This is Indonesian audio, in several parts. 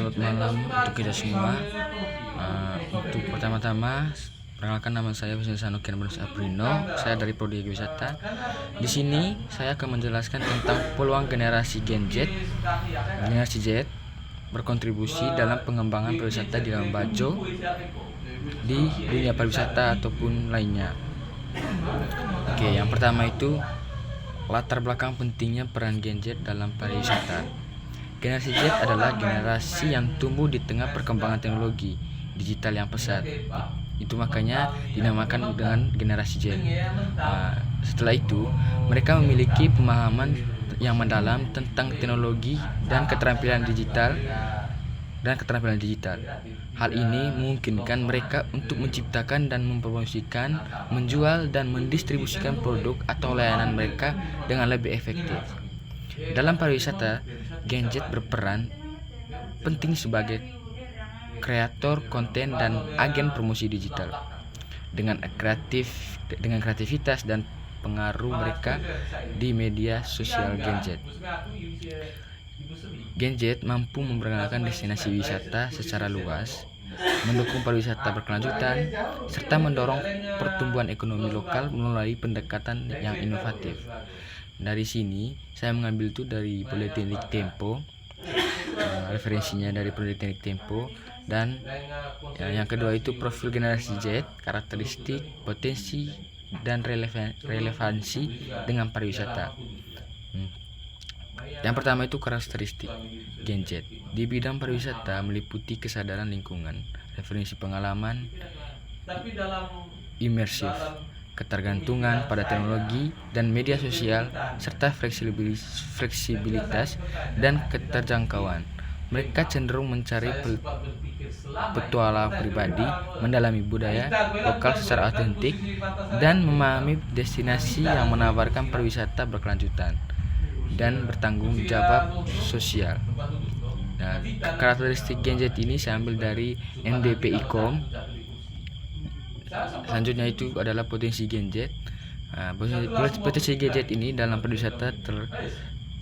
Selamat malam untuk kita semua. Untuk pertama-tama, perkenalkan nama saya Wisnu Kian Barus Aprino. Saya dari Prodi Wisata. Di sini saya akan menjelaskan tentang peluang generasi Gen Z. Generasi Z berkontribusi dalam pengembangan pariwisata di dalam Bajo, di dunia pariwisata ataupun lainnya. Oke, yang pertama itu latar belakang pentingnya peran Gen Z dalam pariwisata. Generasi Z adalah generasi yang tumbuh di tengah perkembangan teknologi digital yang pesat. Itu makanya dinamakan dengan generasi Z. Setelah itu, mereka memiliki pemahaman yang mendalam tentang teknologi dan keterampilan digital. Hal ini memungkinkan mereka untuk menciptakan dan mempromosikan, menjual dan mendistribusikan produk atau layanan mereka dengan lebih efektif. Dalam pariwisata, Gen Z berperan penting sebagai kreator konten dan agen promosi digital. Dengan kreativitas dan pengaruh mereka di media sosial Gen Z mampu memperkenalkan destinasi wisata secara luas, mendukung pariwisata berkelanjutan, serta mendorong pertumbuhan ekonomi lokal melalui pendekatan yang inovatif. Dari sini saya mengambil itu dari Politeknik Tempo, referensinya dari Politeknik Tempo. Dan yang kedua itu profil generasi Z, karakteristik, potensi, dan relevansi dengan pariwisata. Yang pertama itu karakteristik Gen Z di bidang pariwisata meliputi kesadaran lingkungan, referensi pengalaman, imersif, ketergantungan pada teknologi dan media sosial, serta fleksibilitas dan keterjangkauan. Mereka cenderung mencari petualang pribadi, mendalami budaya lokal secara autentik, dan memahami destinasi yang menawarkan pariwisata berkelanjutan dan bertanggung jawab sosial. Nah, karakteristik Gen Z ini saya ambil dari NDP-ICOM. Selanjutnya itu adalah potensi Gen Z. Potensi Gen Z ini dalam pariwisata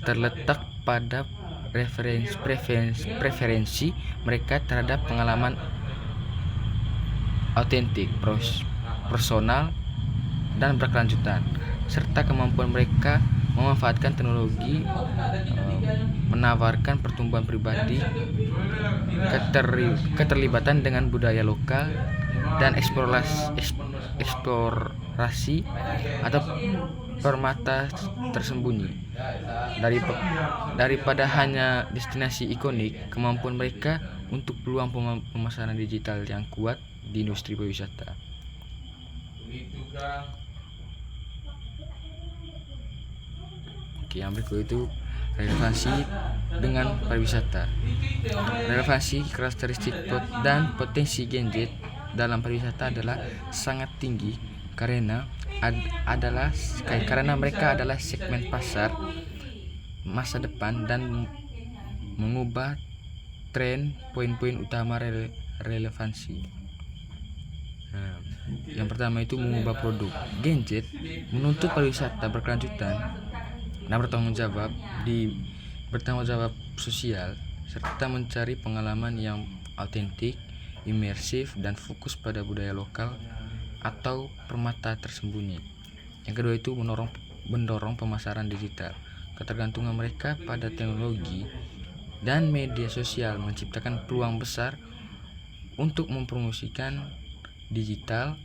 terletak pada preferensi mereka terhadap pengalaman autentik, personal, dan berkelanjutan, serta kemampuan mereka memanfaatkan teknologi, menawarkan pertumbuhan pribadi, keterlibatan dengan budaya lokal, dan eksplorasi atau permata tersembunyi. Daripada hanya destinasi ikonik, kemampuan mereka untuk peluang pemasaran digital yang kuat di industri pariwisata. Oke, yang berikut itu relevansi dengan pariwisata. Relevansi, karakteristik, dan potensi Gen Z dalam pariwisata adalah sangat tinggi karena mereka adalah segmen pasar masa depan dan mengubah tren. Poin-poin utama relevansi. Yang pertama itu mengubah produk. Gen Z menuntut pariwisata berkelanjutan dan bertanggung jawab sosial, serta mencari pengalaman yang autentik, imersif, dan fokus pada budaya lokal atau permata tersembunyi. Yang kedua itu mendorong pemasaran digital. Ketergantungan mereka pada teknologi dan media sosial menciptakan peluang besar untuk mempromosikan digital,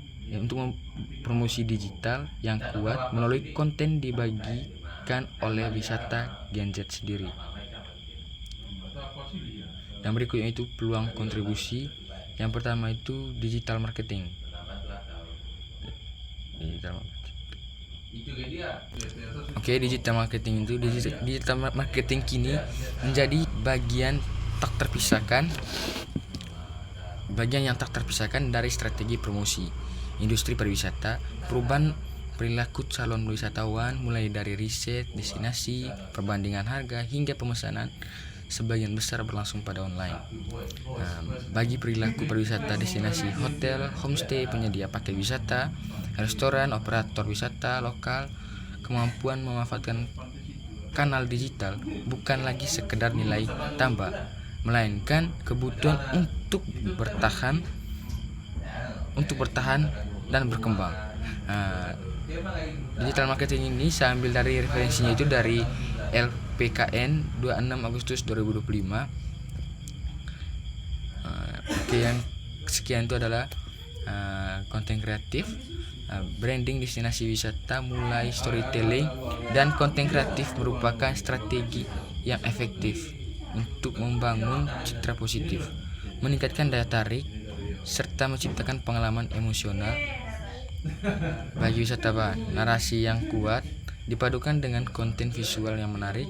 promosi digital yang kuat melalui konten dibagikan oleh wisata Gen Z sendiri. Yang berikutnya itu peluang kontribusi. Yang pertama itu digital marketing. Digital marketing kini menjadi bagian yang tak terpisahkan dari strategi promosi industri pariwisata. Perubahan perilaku calon wisatawan mulai dari riset destinasi, perbandingan harga, hingga pemesanan sebagian besar berlangsung pada online. Bagi perilaku pariwisata destinasi, hotel, homestay, penyedia paket wisata, restoran, operator wisata lokal, kemampuan memanfaatkan kanal digital bukan lagi sekedar nilai tambah, melainkan kebutuhan untuk bertahan dan berkembang. Digital marketing ini saya ambil dari referensinya itu dari LPKN 26 Agustus 2025. Yang sekian itu adalah konten kreatif, branding destinasi wisata mulai storytelling, dan konten kreatif merupakan strategi yang efektif untuk membangun citra positif, meningkatkan daya tarik, serta menciptakan pengalaman emosional bagi wisatawan. Narasi yang kuat dipadukan dengan konten visual yang menarik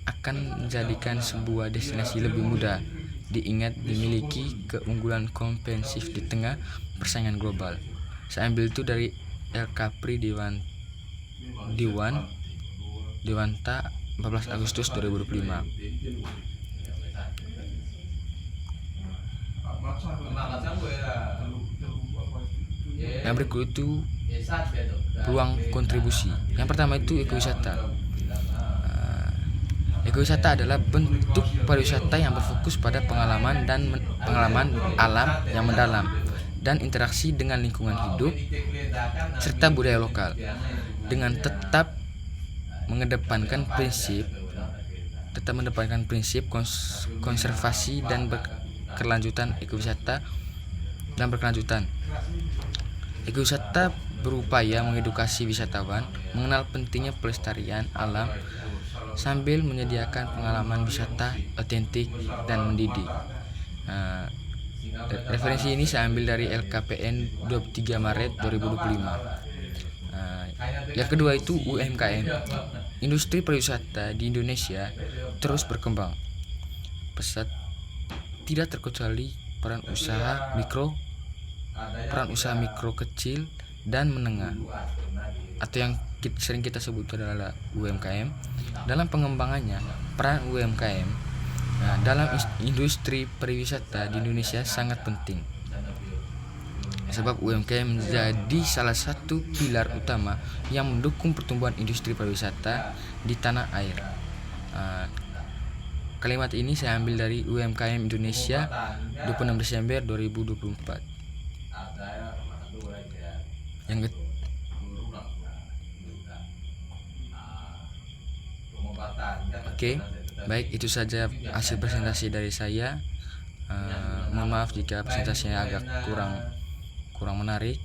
akan menjadikan sebuah destinasi lebih mudah diingat, dimiliki keunggulan kompensif di tengah persaingan global. Saya ambil itu dari El Capri Dewanta 14 Agustus 2025. Yang berikut itu peluang kontribusi. Yang pertama itu ekowisata. Ekowisata adalah bentuk pariwisata yang berfokus pada pengalaman alam yang mendalam dan interaksi dengan lingkungan hidup serta budaya lokal, dengan tetap mengedepankan prinsip konservasi dan berkelanjutan. Ekowisata berupaya mengedukasi wisatawan mengenal pentingnya pelestarian alam sambil menyediakan pengalaman wisata otentik dan mendidik. Referensi ini saya ambil dari LKPN 23 Maret 2025. Yang kedua itu UMKM. Industri pariwisata di Indonesia terus berkembang pesat, tidak terkecuali peran usaha mikro, kecil dan menengah, atau yang sering kita sebut adalah UMKM. Dalam pengembangannya, peran UMKM dalam industri pariwisata di Indonesia sangat penting, sebab UMKM menjadi salah satu pilar utama yang mendukung pertumbuhan industri pariwisata di tanah air. Kalimat ini saya ambil dari UMKM Indonesia 26 Desember 2024. Oke, baik, itu saja hasil presentasi dari saya. Mohon maaf jika presentasinya agak kurang menarik.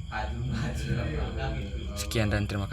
Sekian dan terima kasih.